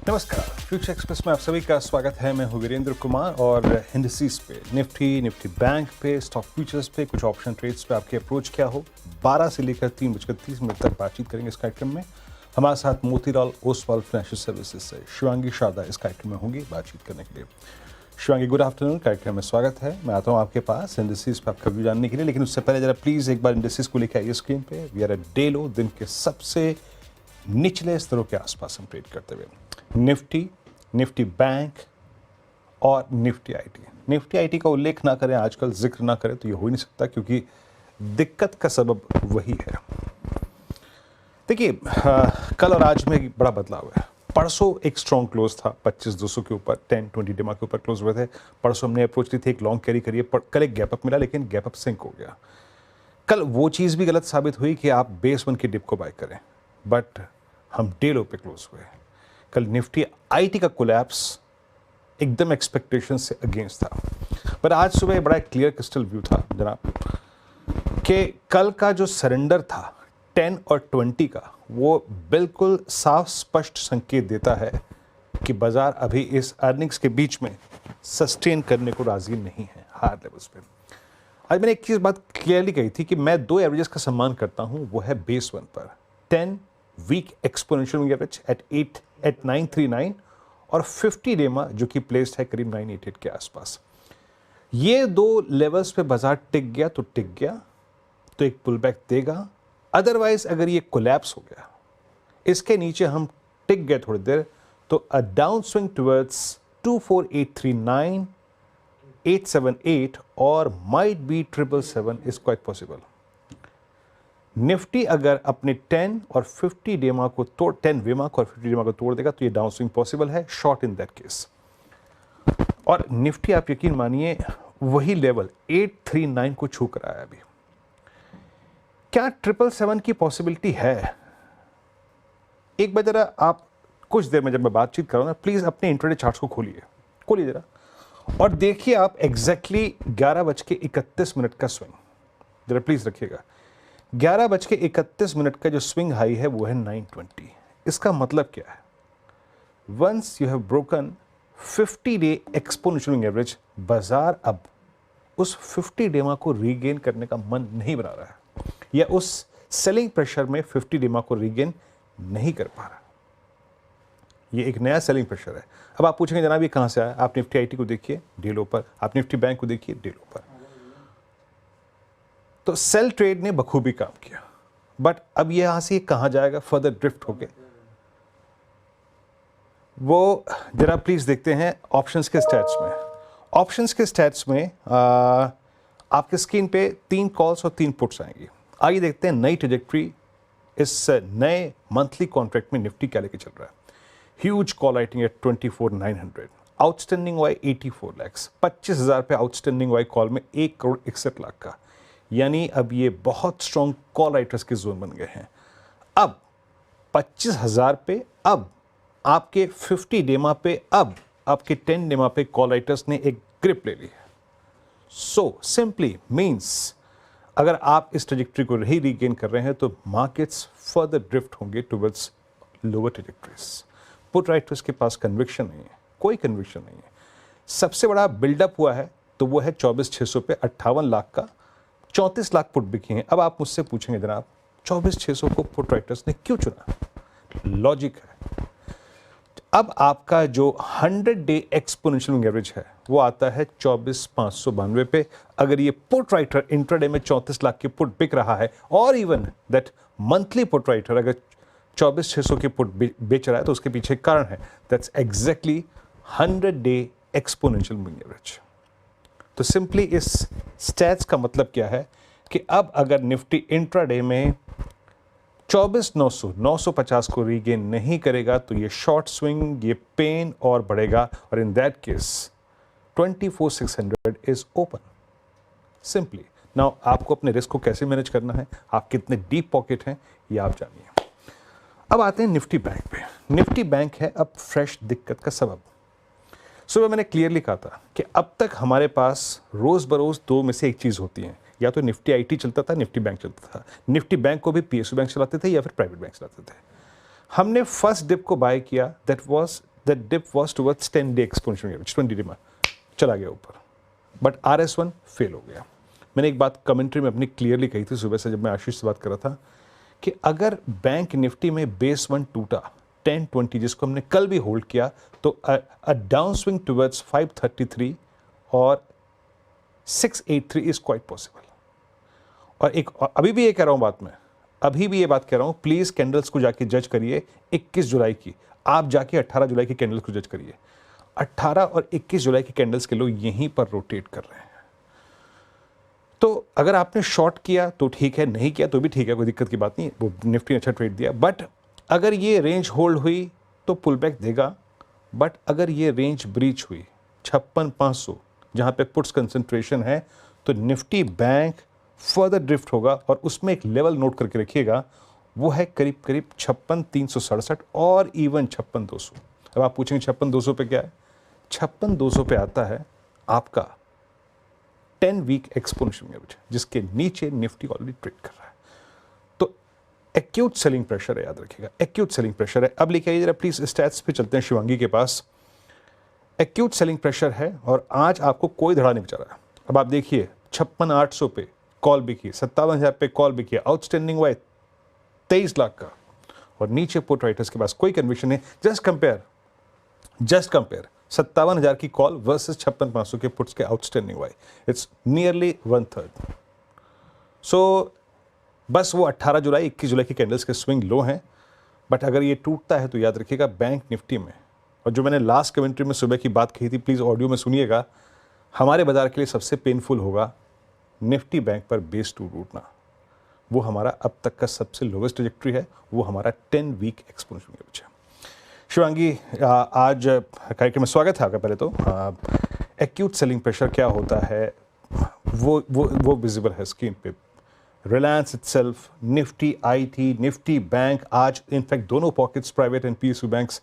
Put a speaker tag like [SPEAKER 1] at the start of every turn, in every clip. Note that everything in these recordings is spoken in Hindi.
[SPEAKER 1] नमस्कार, फ्यूचर एक्सप्रेस में आप सभी का स्वागत है। मैं हूं वीरेंद्र कुमार और इंडिसेस पे निफ्टी बैंक पे, स्टॉक फ्यूचर्स पे, कुछ ऑप्शन ट्रेड्स पे आपकी अप्रोच क्या हो, 12 से लेकर 3:30 तक बातचीत करेंगे इस कार्यक्रम में। हमारे साथ मोतीलाल ओसवाल फाइनेंशियल सर्विसेज से शिवांगी शारदा इस कार्यक्रम में होंगी बातचीत करने के लिए। शिवांगी, गुड आफ्टरनून, कार्यक्रम में स्वागत है। मैं आता हूँ आपके पास इंडिसेस पे आपका व्यू जानने के लिए, लेकिन उससे पहले जरा प्लीज़ एक बार इंडिसेस को लेकर आइए स्क्रीन पे। We are at day low, दिन के सबसे निचले स्तरों के आसपास हम ट्रेड करते हुए। निफ्टी बैंक और निफ्टी आईटी का उल्लेख ना करें, आजकल जिक्र ना करें तो ये हो ही नहीं सकता, क्योंकि दिक्कत का सबब वही है। देखिए, कल और आज में बड़ा बदलाव है। परसों एक स्ट्रॉन्ग क्लोज था 25,200 के ऊपर, 10-20 डिमा के ऊपर क्लोज हुए थे। परसों हमने अप्रोच ली थी, एक लॉन्ग कैरी करिए, कल एक गैप अप मिला, लेकिन गैप अप सिंक हो गया। कल वो चीज़ भी गलत साबित हुई कि आप बेस 1 की डिप को बाय करें, बट हम डे लो पे क्लोज हुए। कल निफ्टी आईटी का कोलैप्स एकदम एक्सपेक्टेशन से अगेंस्ट था, पर आज सुबह बड़ा क्लियर क्रिस्टल व्यू था जनाब कि कल का जो सरेंडर था 10 और 20 का, वो बिल्कुल साफ स्पष्ट संकेत देता है कि बाजार अभी इस अर्निंग्स के बीच में सस्टेन करने को राजी नहीं है हायर लेवल्स पे। आज मैंने एक चीज़ बात क्लियरली कही थी कि मैं दो एवरेजेस का सम्मान करता हूं, वो है बेस 1 पर 10 week exponential moving average at 939 और 50 डेमा जो कि प्लेस्ड है करीब 988 के आसपास। ये दो लेवल्स पे बाजार टिक गया तो टिक गया, तो एक पुल बैक देगा। अदरवाइज अगर ये कोलैप्स हो गया, इसके नीचे हम टिक गए थोड़ी देर, तो अ डाउन स्विंग टुवर्ड्स 24839, 878 और might be 777 is quite possible. Nifty अगर अपने 10 और 50 डेमा को तोड़ 10 वेमा और 50 डेमा को तोड़ देगा तो ये डाउन स्विंग पॉसिबल है, शॉर्ट इन दैट केस। और निफ्टी आप यकीन मानिए वही लेवल 839 को छू कर आया। अभी क्या 777 की पॉसिबिलिटी है? एक बार जरा आप कुछ देर में जब मैं बातचीत कर रहा हूं ना, प्लीज अपने इंट्राडे चार्ट्स को खोलिए जरा और देखिए आप एग्जैक्टली 11:31 का स्विंग जरा प्लीज रखिएगा। 11:31 का जो स्विंग हाई है वो है 920। इसका मतलब क्या है? Once you have broken 50 day exponential average, बाजार अब उस 50 डेमा को रीगेन करने का मन नहीं बना रहा है, या उस सेलिंग प्रेशर में 50 डेमा को रीगेन नहीं कर पा रहा। ये एक नया सेलिंग प्रेशर है। अब आप पूछेंगे जनाब ये कहां से आया? आप निफ्टी आईटी को देखिए डे लो पर, आप निफ्टी बैंक को देखिए डे लो पर। तो सेल ट्रेड ने बखूबी काम किया, बट अब यहां से कहां जाएगा? फर्दर ड्रिफ्ट होके वो जरा प्लीज देखते हैं ऑप्शंस के स्टैट्स में। ऑप्शंस के स्टैट्स में आपके स्क्रीन पे 3 कॉल्स और 3 पुट्स आएंगी। आइए देखते हैं नई ट्रेजेक्ट्री इस नए मंथली कॉन्ट्रैक्ट में निफ्टी क्या लेके चल रहा है। Huge call writing at 24,900, outstanding वाई 84 लाख, 25,000 पे आउटस्टैंडिंग वाई कॉल में 1,61,00,000 का, यानी अब ये बहुत स्ट्रॉन्ग कॉल राइटर्स के जोन बन गए हैं। अब 25,000 पे, अब आपके 50 डेमा पे, अब आपके 10 डेमा पे कॉल राइटर्स ने एक ग्रिप ले ली है। सो सिंपली मींस अगर आप इस ट्रेजेक्ट्री को नहीं रीगेन कर रहे हैं तो मार्केट्स फर्दर ड्रिफ्ट होंगे towards lower trajectories. Put writers के पास कन्विक्शन नहीं है, कोई कन्विक्शन नहीं है। सबसे बड़ा बिल्डअप हुआ है तो वो है 24,600 पे 58 लाख का, 34 लाख पुट बिकी हैं। अब आप मुझसे पूछेंगे जनाब 24,600 को पुट राइटर्स ने क्यों चुना? लॉजिक है, अब आपका जो 100 डे एक्सपोनेंशियल एवरेज है वो आता है 24,592 पे। अगर ये पुट राइटर इंट्राडे में 34 लाख की पुट बिक रहा है, और even that monthly put writer अगर 24,600 की पुट बेच रहा है, तो उसके पीछे कारण है, that's exactly 100 day exponential moving average. तो सिंपली इस स्टैट्स का मतलब क्या है कि अब अगर निफ्टी इंट्राडे में 24,900 950 को रीगेन नहीं करेगा तो ये शॉर्ट स्विंग, ये पेन और बढ़ेगा, और in that case 24,600 is open. Simply now आपको अपने रिस्क को कैसे मैनेज करना है, आप कितने डीप पॉकेट हैं, ये आप जानिए। अब आते हैं निफ्टी बैंक पे। निफ्टी बैंक है अब फ्रेश दिक्कत का सबब। सुबह मैंने क्लियरली कहा था कि अब तक हमारे पास रोज बरोज दो में से एक चीज़ होती है, या तो निफ्टी आईटी चलता था, निफ्टी बैंक चलता था। निफ्टी बैंक को भी पीएसयू बैंक चलाते थे या फिर प्राइवेट बैंक चलाते थे। हमने फर्स्ट डिप को बाय किया, that was that dip was towards 10 day exponential average 20 day में चला गया ऊपर, बट RS1 फेल हो गया। मैंने एक बात कमेंट्री में अपनी क्लियरली कही थी सुबह से जब मैं आशीष से बात कर रहा था कि अगर बैंक निफ्टी में बेस 1 टूटा 1020 जिसको हमने कल भी होल्ड किया तो अ डाउन स्विंग टुवर्ड्स 533 और 683 इज क्वाइट पॉसिबल। और एक अभी भी ये कह रहा हूं बात में, अभी भी ये बात कह रहा हूं, प्लीज कैंडल्स को जाके जज करिए 21 जुलाई की, आप जाके 18 जुलाई की कैंडल्स को जज करिए। 18 और 21 जुलाई की कैंडल्स के लोग यहीं पर रोटेट कर रहे हैं। तो अगर आपने शॉर्ट किया तो ठीक है, नहीं किया तो भी ठीक है, कोई दिक्कत की बात नहीं, वो निफ्टी ने अच्छा ट्रेड दिया। बट अगर ये रेंज होल्ड हुई तो पुल बैक देगा, बट अगर ये रेंज ब्रीच हुई 56,500 जहाँ पे पुट्स कंसंट्रेशन है तो निफ्टी बैंक फर्दर ड्रिफ्ट होगा। और उसमें एक लेवल नोट करके रखिएगा, वो है करीब करीब 56,367 और इवन 56,200। अब आप पूछेंगे 56,200 पे क्या है? 56,200 पे आता है आपका 10 वीक एक्सपोनेंशियल एवरेज जिसके नीचे निफ्टी ऑलरेडी ट्रेड कर रहा है। तो एक्यूट सेलिंग प्रेशर है, याद रखिएगा, एक्यूट सेलिंग प्रेशर है। अब लिखिए जरा प्लीज, स्टैट्स पे चलते हैं शिवांगी के पास। एक्यूट सेलिंग प्रेशर है और आज आपको कोई धड़ा नहीं बचा रहा। अब आप देखिए 56,800 पे कॉल भी की, 57,000 पे कॉल भी किया, आउटस्टैंडिंग हुआ 23 लाख का, और नीचे पुट राइटर्स के पास कोई कन्विक्शन नहीं। जस्ट कंपेयर 57,000 की कॉल वर्सेस 56,500 के पुट्स के आउटस्टैंडिंग हुआ, इट्स नियरली 1/3। सो बस वो 18 जुलाई 21 जुलाई की कैंडल्स के स्विंग लो हैं। बट अगर ये टूटता है तो याद रखिएगा बैंक निफ्टी में, और जो मैंने लास्ट कमेंट्री में सुबह की बात कही थी, प्लीज़ ऑडियो में सुनिएगा, हमारे बाजार के लिए सबसे पेनफुल होगा निफ्टी बैंक पर बेस 2 टूटना। वो हमारा अब तक का सबसे लोवेस्ट ट्रैजेक्टरी है, वो हमारा 10 वीक एक्सपोनेंशियल एवरेज है। शिवांगी, आज कार्यक्रम में स्वागत है आपका। पहले तो एक्यूट सेलिंग प्रेशर क्या होता है वो विजिबल है स्क्रीन पे। Reliance itself, Nifty IT, Nifty bank, आज इनफैक्ट दोनों pockets private and PSU banks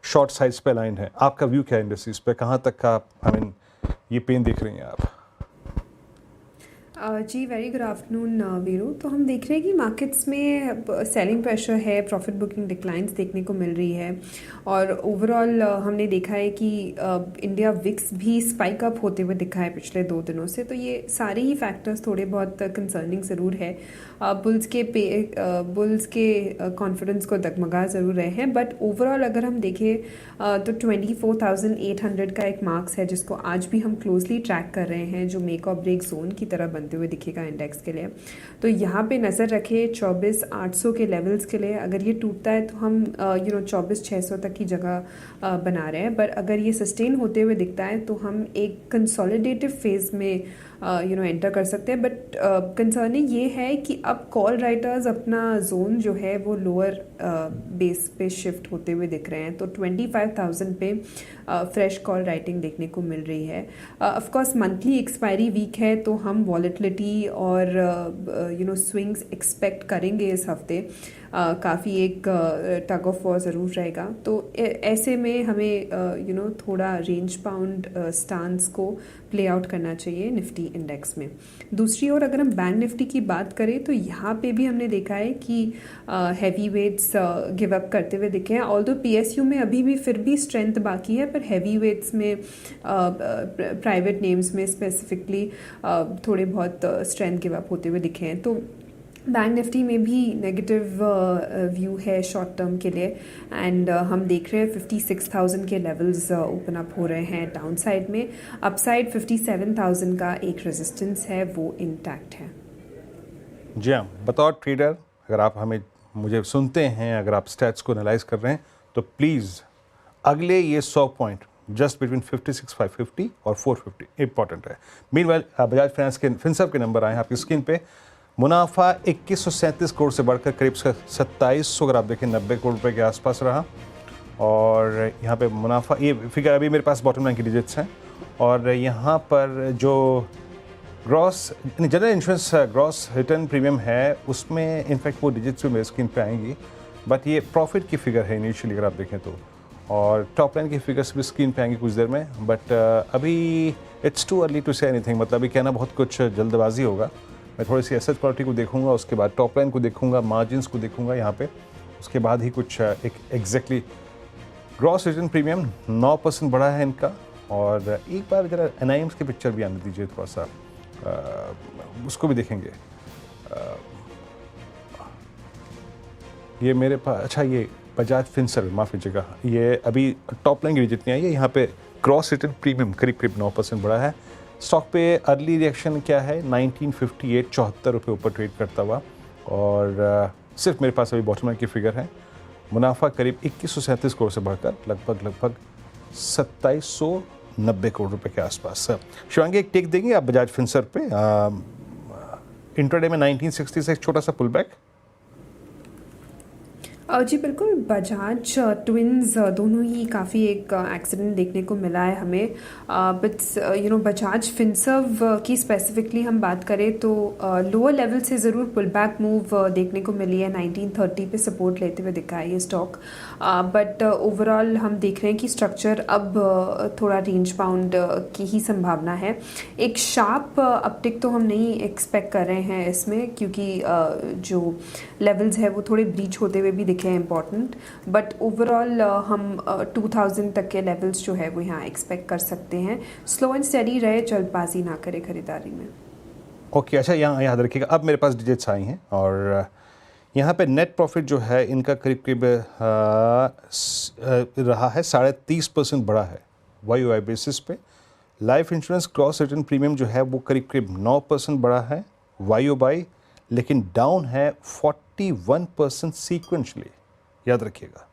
[SPEAKER 1] short sides पे लाइन है। आपका व्यू क्या है इंडस्ट्रीज पे, कहाँ तक का ये पेन देख रही हैं आप?
[SPEAKER 2] जी वेरी गुड आफ्टरनून वीरू। तो हम देख रहे हैं कि मार्केट्स में सेलिंग प्रेशर है, प्रॉफिट बुकिंग डिक्लाइंस देखने को मिल रही है, और ओवरऑल हमने देखा है कि इंडिया विक्स भी स्पाइक अप होते हुए दिखा है पिछले 2 दिनों से। तो ये सारे ही फैक्टर्स थोड़े बहुत कंसर्निंग ज़रूर है। बुल्स के कॉन्फिडेंस को डगमगा ज़रूर रहे हैं, बट ओवरऑल अगर हम देखें तो 24,800 का एक मार्क्स है जिसको आज भी हम क्लोजली ट्रैक कर रहे हैं, जो मेक और ब्रेक जोन की तरह बनते हुए दिखेगा इंडेक्स के लिए। तो यहाँ पे नज़र रखें 24,800 के लेवल्स के लिए। अगर ये टूटता है तो हम 24,600 तक की जगह बना रहे हैं, बट अगर ये सस्टेन होते हुए दिखता है तो हम एक कंसोलिडेटिव फेज में एंटर कर सकते हैं। बट कंसर्निंग ये है कि अब कॉल राइटर्स अपना जोन जो है वो लोअर बेस पे शिफ्ट होते हुए दिख रहे हैं। तो 25,000 पे फ्रेश कॉल राइटिंग देखने को मिल रही है। Of course monthly expiry week है तो हम वॉलेटिलिटी और स्विंग्स एक्सपेक्ट करेंगे इस हफ्ते। काफ़ी एक टग ऑफ वॉर ज़रूर रहेगा। तो ऐसे में हमें थोड़ा रेंज बाउंड स्टांस को प्ले आउट करना चाहिए निफ्टी इंडेक्स में। दूसरी ओर अगर हम बैंक निफ्टी की बात करें तो यहाँ पे भी हमने देखा है कि हैवी वेट्स गिव अप करते हुए दिखे हैं। ऑल्दो PSU में अभी भी फिर भी स्ट्रेंथ बाकी है, पर हैवी वेट्स में प्राइवेट नेम्स में स्पेसिफिकली थोड़े बहुत स्ट्रेंथ गिव अप होते हुए दिखे हैं। तो बैंक निफ्टी में भी नेगेटिव व्यू है शॉर्ट टर्म के लिए, एंड हम देख रहे हैं 56,000 के लेवल्स ओपन अप हो रहे हैं डाउन साइड में। अपसाइड 57,000 का एक रेजिस्टेंस है, वो इंटैक्ट है।
[SPEAKER 1] जी हाँ, बतौर ट्रेडर अगर आप मुझे सुनते हैं, अगर आप स्टैट्स को एनालाइज कर रहे हैं तो प्लीज़ अगले ये 100 पॉइंट जस्ट बिटवीन 56,550 और 450 इंपॉर्टेंट है। मीनवाइल बजाज फाइनेंस के फिनसर्व के नंबर आए हैं आपकी स्क्रीन पे। मुनाफा 2137 करोड़ से बढ़कर करीब 2700, अगर आप देखें 90 करोड़ रुपए के आसपास रहा। और यहाँ पे मुनाफा, ये फिगर अभी मेरे पास बॉटम लाइन की डिजिट्स हैं, और यहाँ पर जो gross general insurance gross return premium है उसमें इनफैक्ट वो डिजिट्स भी मेरे स्क्रीन पे आएंगी, बट ये प्रॉफिट की फिगर है इनिशियली अगर आप देखें तो, और टॉप लाइन की फिगर्स भी स्क्रीन पे आएंगी कुछ देर में। बट अभी it's too early to say anything, मतलब अभी कहना बहुत कुछ जल्दबाजी होगा। मैं थोड़ी सी एसेट क्वालिटी को देखूंगा, उसके बाद टॉप लाइन को देखूंगा, मार्जिन्स को देखूंगा यहाँ पे, उसके बाद ही कुछ एक एग्जैक्टली ग्रॉस रिटर्न प्रीमियम 9% बढ़ा है इनका। और एक बार जरा एनआईएम्स की पिक्चर भी आने दीजिए थोड़ा सा, उसको भी देखेंगे। ये मेरे पास, अच्छा ये बजाज फिनसर्व, माफ़ कीजिएगा, ये अभी टॉप लाइन की जितनी आई है, यहाँ पे ग्रॉस रिटर्न प्रीमियम करीब करीब 9% बढ़ा है। स्टॉक पे अर्ली रिएक्शन क्या है, 1958, 74 रुपये ऊपर ट्रेड करता हुआ। और सिर्फ मेरे पास अभी बॉटम लाइन की फिगर है। मुनाफा करीब 2137 करोड़ से बढ़कर लगभग 2790 करोड़ रुपए के आसपास। शिवांगी, एक टेक देंगे आप बजाज फिनसर्व पे? इंट्राडे में 1960 से एक छोटा सा पुल बैक।
[SPEAKER 2] जी बिल्कुल, बजाज ट्विन्स दोनों ही काफ़ी एक एक्सीडेंट देखने को मिला है हमें। बट बजाज फिनसर्व की स्पेसिफिकली हम बात करें तो लोअर लेवल से ज़रूर पुल बैक मूव देखने को मिली है। 1930 पे सपोर्ट लेते हुए दिखा है ये स्टॉक। बट ओवरऑल हम देख रहे हैं कि स्ट्रक्चर अब थोड़ा रेंज बाउंड की ही संभावना है। एक शार्प अपटिक तो हम नहीं एक्सपेक्ट कर रहे हैं इसमें, क्योंकि जो लेवल्स है वो थोड़े ब्रीच होते हुए भी दिखे हैं इम्पॉर्टेंट। बट ओवरऑल हम 2000 तक के लेवल्स जो है वो यहाँ एक्सपेक्ट कर सकते हैं। स्लो एंड स्टेडी रहे, जल्दबाजी ना करे खरीदारी में।
[SPEAKER 1] ओके, अच्छा यहाँ याद रखिएगा, अब मेरे पास डिजिट्स आई हैं और यहाँ पे नेट प्रॉफिट जो है इनका करीब करीब रहा है 30.5% बढ़ा है YoY बेसिस पे। Life insurance cross return premium जो है वो करीब करीब 9% बढ़ा है YoY, लेकिन डाउन है 41% सीक्वेंशली, याद रखिएगा।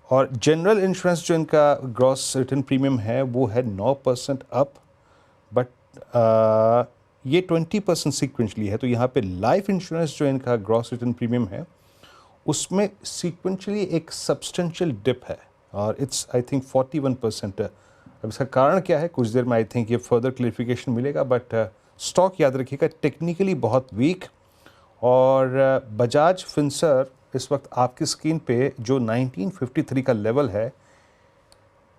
[SPEAKER 1] और जनरल इंश्योरेंस जो इनका ग्रॉस रिटर्न प्रीमियम है वो है 9% अप, बट ये 20% सीक्वेंशली है। तो यहाँ पे लाइफ इंश्योरेंस जो इनका ग्रॉस रिटर्न प्रीमियम है उसमें सीक्वेंशली एक सब्सटेंशियल डिप है और इट्स आई थिंक 41% है। अब इसका कारण क्या है, कुछ देर में आई थिंक ये फर्दर क्लियरिफिकेशन मिलेगा। बट स्टॉक याद रखिएगा टेक्निकली बहुत वीक। और बजाज फिनसर्व इस वक्त आपकी स्क्रीन पे जो 1953 का लेवल है,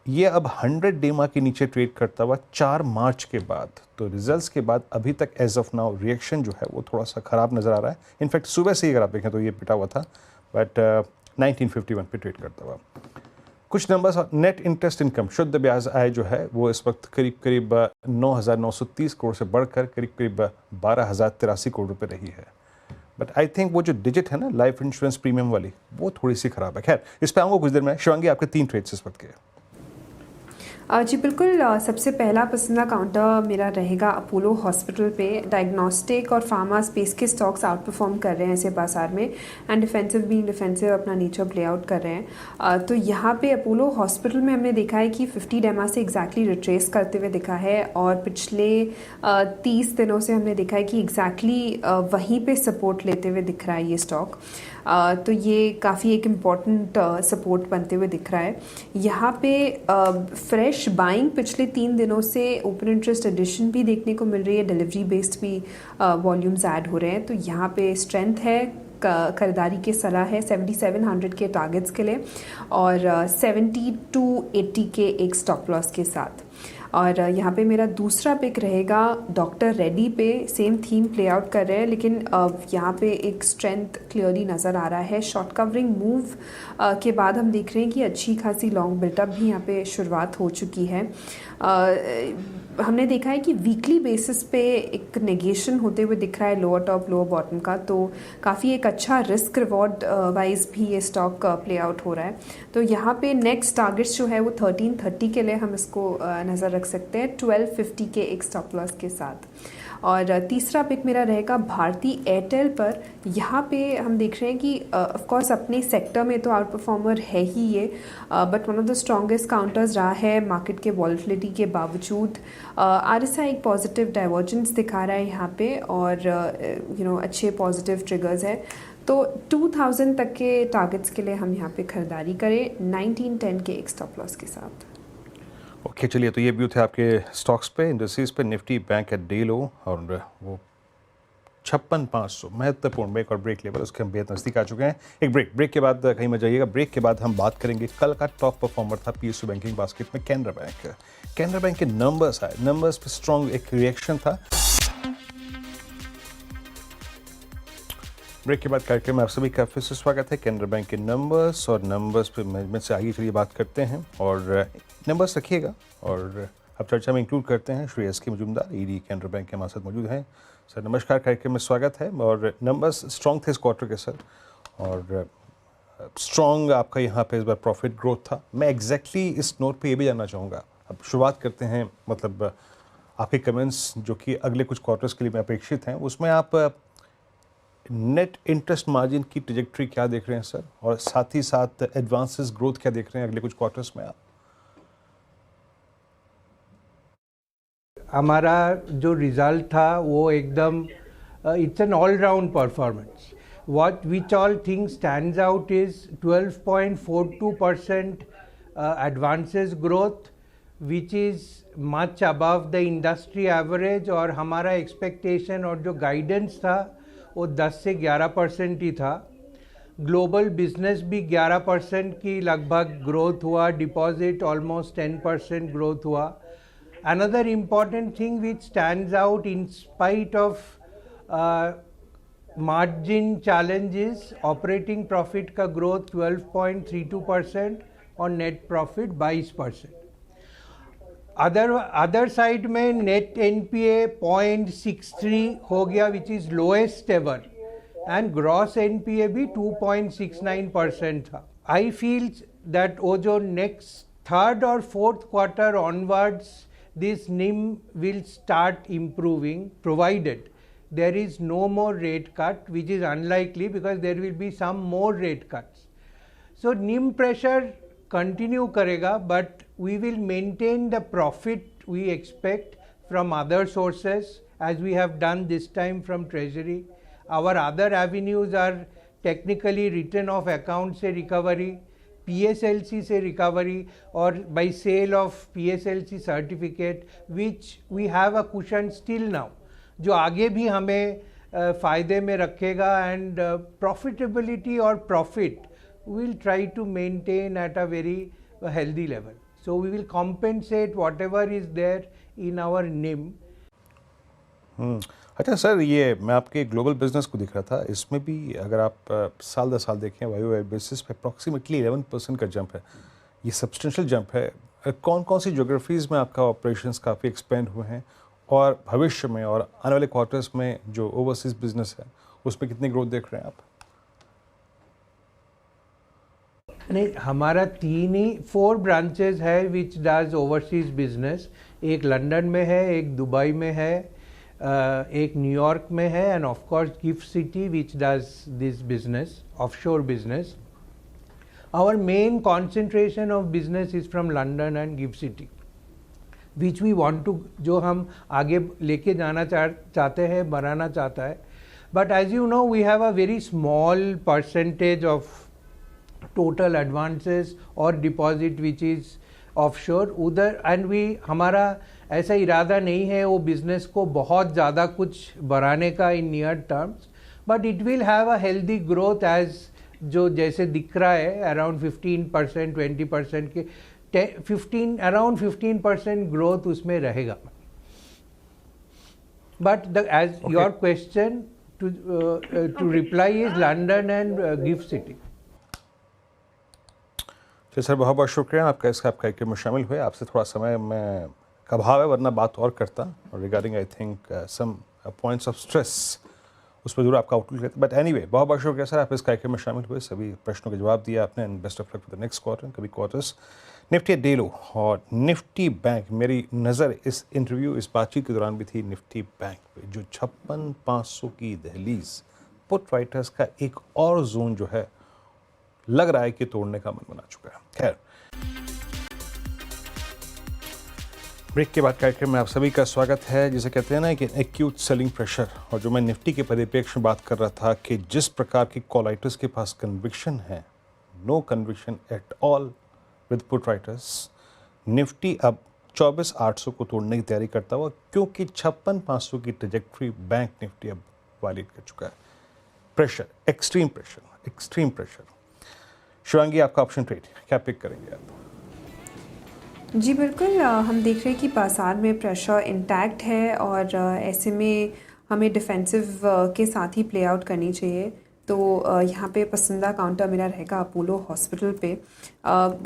[SPEAKER 1] ये अब 100 डेमा के नीचे ट्रेड करता हुआ 4 मार्च के बाद। तो रिजल्ट्स के बाद अभी तक एज ऑफ नाउ रिएक्शन जो है वो थोड़ा सा ख़राब नज़र आ रहा है। इनफैक्ट सुबह से ही अगर आप देखें तो ये पिटा हुआ था, बट 1951 पे ट्रेड करता हुआ। कुछ नंबर्स, नेट इंटरेस्ट इनकम, शुद्ध ब्याज आय जो है वो इस वक्त करीब करीब 9,930 करोड़ से बढ़कर करीब करीब 12,083 करोड़ रुपये रही है। बट आई थिंक वो जो डिजिट है ना लाइफ इंश्योरेंस प्रीमियम वाली, वो थोड़ी सी ख़राब है। खैर, इस पर आऊँगा कुछ देर में। शिवांगी, आपके 3 ट्रेड्स इस वक्त के?
[SPEAKER 2] जी बिल्कुल, सबसे पहला पसंदीदा काउंटर मेरा रहेगा अपोलो हॉस्पिटल पे। डायग्नोस्टिक और फार्मा स्पेस के स्टॉक्स आउट परफॉर्म कर रहे हैं ऐसे बाजार में, एंड डिफेंसिव भी डिफेंसिव अपना नेचर प्ले आउट कर रहे हैं। तो यहाँ पे अपोलो हॉस्पिटल में हमने देखा है कि 50 डेमा से एग्जैक्टली रिट्रेस करते हुए दिखा है, और पिछले 30 दिनों से हमने देखा है कि एग्जैक्टली वहीं पे सपोर्ट लेते हुए दिख रहा है ये स्टॉक। तो ये काफ़ी एक इम्पॉर्टेंट सपोर्ट बनते हुए दिख रहा है। यहाँ पे फ्रेश बाइंग पिछले 3 दिनों से ओपन इंटरेस्ट एडिशन भी देखने को मिल रही है, डिलीवरी बेस्ड भी वॉल्यूम्स ऐड हो रहे हैं। तो यहाँ पे स्ट्रेंथ है, खरीदारी की सलाह है 7700 के टारगेट्स के लिए और 70 to 80 के एक स्टॉप लॉस के साथ। और यहाँ पे मेरा दूसरा पिक रहेगा डॉक्टर रेड्डी पे। सेम थीम प्ले आउट कर रहे हैं, लेकिन यहाँ पे एक स्ट्रेंथ क्लियरली नज़र आ रहा है। शॉर्ट कवरिंग मूव के बाद हम देख रहे हैं कि अच्छी खासी लॉन्ग बिल्टअप भी यहाँ पे शुरुआत हो चुकी है। हमने देखा है कि वीकली बेसिस पे एक नेगेशन होते हुए दिख रहा है लोअर टॉप लोअर बॉटम का, तो काफ़ी एक अच्छा रिस्क रिवॉर्ड वाइज भी ये स्टॉक प्ले आउट हो रहा है। तो यहाँ पे नेक्स्ट टारगेट्स जो है वो 1330 के लिए हम इसको नज़र रख सकते हैं, 1250 के एक स्टॉप लॉस के साथ। और तीसरा पिक मेरा रहेगा भारती एयरटेल पर। यहाँ पे हम देख रहे हैं कि ऑफ कोर्स अपने सेक्टर में तो आउट परफॉर्मर है ही ये, but one of the strongest counters रहा है मार्केट के वॉलेटिलिटी के बावजूद। RSI एक पॉजिटिव डाइवर्जेंस दिखा रहा है यहाँ पे, और अच्छे पॉजिटिव ट्रिगर्स है। तो 2000 तक के टारगेट्स के लिए हम यहाँ पे खरीदारी करें 1910 के एक स्टॉप लॉस के साथ।
[SPEAKER 1] ओके, चलिए, तो ये व्यू थे आपके स्टॉक्स पे, इंडस्ट्रीज पे। निफ्टी बैंक एट डे लो और वो 56,500 महत्वपूर्ण में एक और ब्रेक लेवल, उसके हम बेहद नज़दीक आ चुके हैं। एक ब्रेक के बाद कहीं मत जाइएगा। ब्रेक के बाद हम बात करेंगे, कल का टॉप परफॉर्मर था PSU बैंकिंग बास्केट में कैनरा बैंक। कैनरा बैंक के नंबर्स आए, नंबर्स पे स्ट्रॉन्ग एक रिएक्शन था। ब्रेक के बाद कार्यक्रम में आप सभी का फिर से स्वागत है। कैनरा बैंक के नंबर्स और नंबर्स पे मैनेजमेंट से आगे चलिए बात करते हैं और नंबर्स रखिएगा। और अब चर्चा में इंक्लूड करते हैं श्री एस के मजूमदार, ईडी कैनरा बैंक के हमारे साथ मौजूद हैं। सर नमस्कार, कार्यक्रम में स्वागत है। और नंबर्स स्ट्रॉन्ग थे इस क्वार्टर के सर, और स्ट्रॉन्ग आपका यहाँ पे इस बार प्रॉफिट ग्रोथ था। मैं एग्जैक्टली इस नोट पे ये भी जानना चाहूँगा, अब शुरुआत करते हैं, मतलब आपके कमेंट्स जो कि अगले कुछ क्वार्टर्स के लिए मैं अपेक्षित हैं, उसमें आप नेट इंटरेस्ट मार्जिन की ट्रेजेक्टरी क्या देख रहे हैं सर, और साथ ही साथ एडवांसेस ग्रोथ क्या देख रहे हैं अगले कुछ क्वार्टर्स में आप?
[SPEAKER 3] हमारा जो रिजल्ट था वो एकदम it's an all round performance. What which all things stands out is 12.42% advances growth, which is much above the industry average. और हमारा expectation और जो guidance था वो 10 से 11% ही था. ग्लोबल बिजनेस भी 11% की लगभग ग्रोथ हुआ. डिपॉजिट ऑलमोस्ट 10% ग्रोथ हुआ. Another important thing which stands out in spite of margin challenges, operating profit का growth 12.32% और net profit 22%. अदर साइड में नेट NPA 0.63 हो गया, which is lowest ever, and gross NPA भी 2.69% था. आई फील दैट वो जो नेक्स्ट थर्ड और fourth quarter onwards this NIM will start improving, provided there is no more rate cut, which is unlikely because there will be some more rate cuts. So NIM pressure continue karega, but we will maintain the profit we expect from other sources, as we have done this time from treasury. Our other avenues are technically written off account se recovery, PSLC से रिकवरी, और by sale of PSLC certificate, which we have a cushion still now, जो आगे भी हमें फ़ायदे में रखेगा. एंड प्रॉफिटेबिलिटी और profit we'll try to maintain at a very healthy level. So we will compensate whatever is there in our NIM.
[SPEAKER 1] अच्छा सर, ये मैं आपके ग्लोबल बिजनेस को दिख रहा था, इसमें भी अगर आप साल दर साल देखें वाई बेसिस पे अप्रॉक्सीमेटली 11% का जंप है. ये सब्सटेंशियल जंप है. कौन कौन सी ज्योग्राफीज़ में आपका ऑपरेशंस काफ़ी एक्सपेंड हुए हैं, और भविष्य में और आने वाले क्वार्टर्स में जो ओवरसीज़ बिजनेस है उसमें कितनी ग्रोथ देख रहे हैं आप?
[SPEAKER 3] नहीं, हमारा 4 ब्रांचेज है विच डज ओवरसीज बिजनेस. एक लंदन में है, एक दुबई में है, एक न्यूयॉर्क में है, and of course GIFT City which does this business, offshore business. Our main concentration of business is from London and GIFT City, which we want to, जो हम आगे लेके जाना चाहते हैं, बनाना चाहता है. But as you know, we have a very small percentage of total advances और डिपॉजिट विच इज़ ऑफशोर उधर. एंड हमारा ऐसा इरादा नहीं है वो बिजनेस को बहुत ज़्यादा कुछ बढ़ाने का in near terms, but it will have a healthy growth as जो जैसे दिख रहा है, अराउंड 15% 20% के 15% ग्रोथ उसमें रहेगा. But as your question to reply is London and GIFT City.
[SPEAKER 1] तो सर बहुत बहुत शुक्रिया आपका इसका कार्यक्रम में शामिल हुए. आपसे थोड़ा समय में का अभाव है, वरना बात और करता, और regarding I think some points of stress उस पर जरूर आपका आउटलुक लेते. बट एनीवे, बहुत बहुत शुक्रिया सर, आप इस कार्यक्रम में शामिल हुए, सभी प्रश्नों के जवाब दिया आपने, and best of luck for the next quarter. कभी क्वार्टर्स निफ्टी डेलो और निफ्टी बैंक, मेरी नज़र इस इंटरव्यू, इस बातचीत के दौरान भी थी निफ्टी बैंक पे, जो 56,500 की दहलीज, पुट राइटर्स का एक और जोन जो है लग रहा है कि तोड़ने का मन बना चुका है. खैर, ब्रेक के बाद कार्यक्रम में आप सभी का स्वागत है. जिसे कहते हैं ना कि एक्यूट सेलिंग प्रेशर, और जो मैं निफ्टी के परिप्रेक्ष्य में बात कर रहा था कि जिस प्रकार की कॉल राइटर्स के पास कन्विक्शन है, no conviction at all with put writers, Nifty अब 24,800 को तोड़ने की तैयारी करता हुआ, क्योंकि 56,500 की ट्रेजेक्ट्री बैंक निफ्टी अब वायलेट कर चुका है. Pressure, extreme pressure, extreme pressure. Shivangi, आपका ऑप्शन ट्रेड क्या पिक करेंगे आप?
[SPEAKER 2] जी बिल्कुल, हम देख रहे हैं कि बाज़ार में प्रेशर इंटैक्ट है, और ऐसे में हमें डिफेंसिव के साथ ही प्ले आउट करनी चाहिए. तो यहाँ पे पसंदीदा काउंटर मेरा रहेगा अपोलो हॉस्पिटल पे।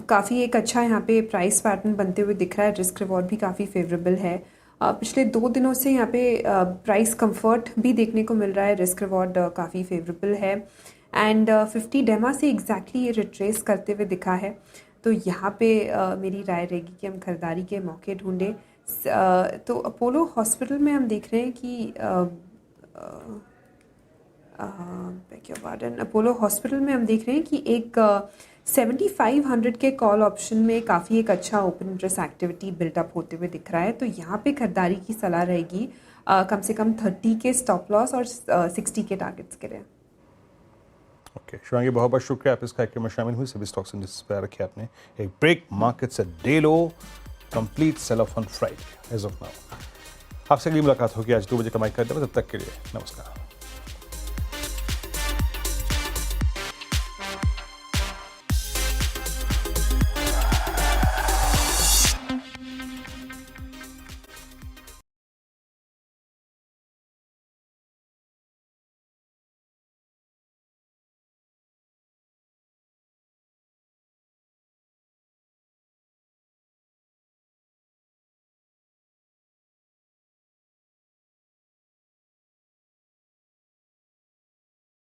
[SPEAKER 2] काफ़ी एक अच्छा यहाँ पे प्राइस पैटर्न बनते हुए दिख रहा है, रिस्क रिवॉर्ड भी काफ़ी फेवरेबल है। पिछले 2 दिनों से यहाँ पे प्राइस कंफर्ट भी देखने को मिल रहा है, रिस्क रिवॉर्ड काफ़ी फेवरेबल है एंड 50 डेमा से एग्जैक्टली ये रिट्रेस करते हुए दिखा है। तो यहाँ पे मेरी राय रहेगी कि हम खरीदारी के मौके ढूंढें। तो अपोलो हॉस्पिटल में हम देख रहे हैं कि अपोलो हॉस्पिटल में हम देख रहे हैं कि एक 7500 के कॉल ऑप्शन में काफ़ी एक अच्छा ओपन इंटरेस्ट एक्टिविटी बिल्टअप होते हुए दिख रहा है। तो यहाँ पे खरीदारी की सलाह रहेगी कम से कम 30 के स्टॉप लॉस और 60 के टारगेट्स के लिए।
[SPEAKER 1] ओके शिवांगी, बहुत बहुत शुक्रिया आप इस कार्यक्रम में शामिल हुई। सभी स्टॉक्स इंडेक्स पे रखे आपने। एक ब्रेक, मार्केट से day low, complete sell off on Friday as of now. आपसे अगली मुलाकात होगी आज 2 बजे कमाई करते हुए। तब तक के लिए नमस्कार।